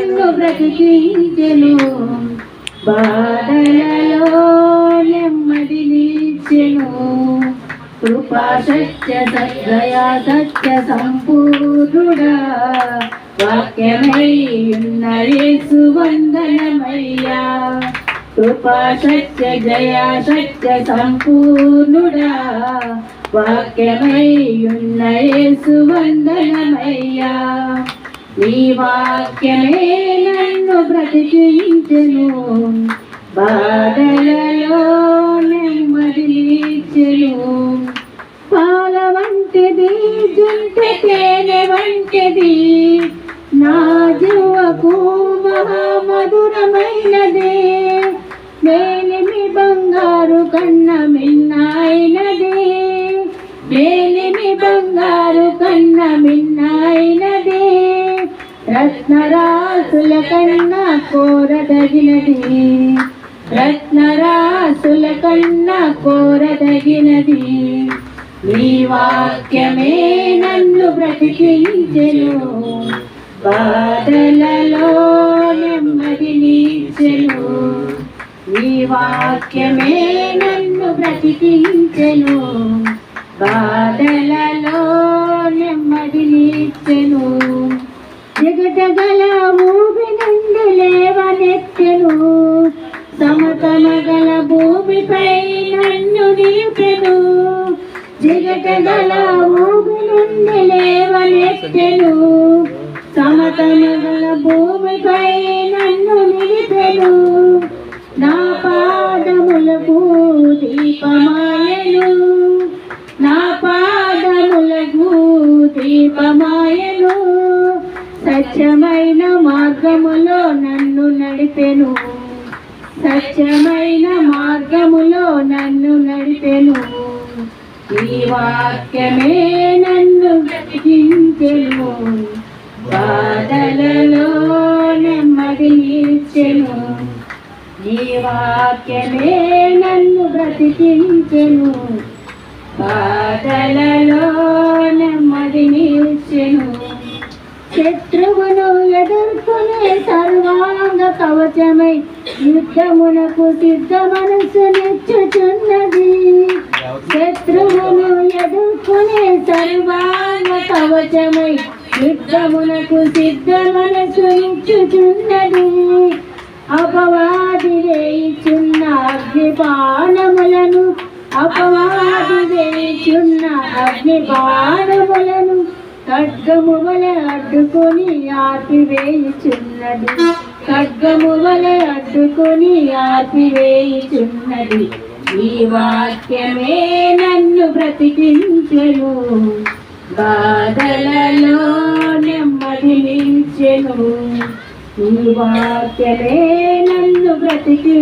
నన్ను బ్రతికించెను, బాధలలో నెమ్మదినిచ్చెను. కృపా సత్య దయా సత్య సంపూర్ణుడా, వాక్యమై ఉన్న యేసు వందనమయ్యా. కృపా సత్య జయా సత్య సంపూర్ణుడా, వాక్యమై ఉన్న యేసు వందనమయ్యా. నీ వాక్యమే నన్ను బ్రతికించెను, బాధలలో నెమ్మదినిచ్చెను. పాల వంటిది జంట తేనె వంటిది, నా జీవకు మహామధురమైనది. మేలిమి బంగారు కన్న మిన్నైనది, మేలిమి బంగారు కన్న మిన్నైనది. రత్నరాసుల కన్నా కోరదగినది, రత్నరాసుల కన్నా కోరదగినది. నీ వాక్యమే నన్ను బ్రతికించెను, బాధలలో నెమ్మదినిచ్చెను. నీ వాక్యమే నన్ను బ్రతికించెను, బాధలలో నెమ్మదినిచ్చెను. జగటగల ఊబి నుండి లేవనెత్తెను, సమతమగల భూమిపై నన్ను నిలిపెను. జగటగల ఊబి నుండి లేవనెత్తెను, సమతమగల భూమిపై నన్ను నిలిపెను. నా పాదములకు దీపమాయెను, నా పాదములకు దీపమాయెను. సత్యమైన మార్గములో నన్ను నడిపెను, సత్యమైన మార్గములో నన్ను నడిపెను. ఈ వాక్యమే నన్ను బ్రతికించెను, బాధలలో నెమ్మదినిచ్చెను. ఈ వాక్యమే నన్ను బ్రతికించెను, బాధలలో నెమ్మదినిచ్చెను. శత్రువును ఎదుర్కొనే సర్వాంగ కవచమై యుద్ధమునకు సిద్ధ మనసునిచ్చుచున్నది. శత్రువును ఎదుర్కొనే సర్వాంగ కవచమై యుద్ధమునకు సిద్ధ మనసునిచ్చుచున్నది. అపవాది వేయుచున్న అగ్నిబాణములను, అపవాది వేయుచున్న అగ్నిబాణములను ఖడ్గము వలె అడ్డుకొని ఆపివేయుచున్నది, ఖడ్గము వలె అడ్డుకొని ఆపివేయుచున్నది. ఈ వాక్యమే నన్ను బ్రతికించెను, బాధలలో నెమ్మదినిచ్చెను. ఈ వాక్యమే నన్ను బ్రతికి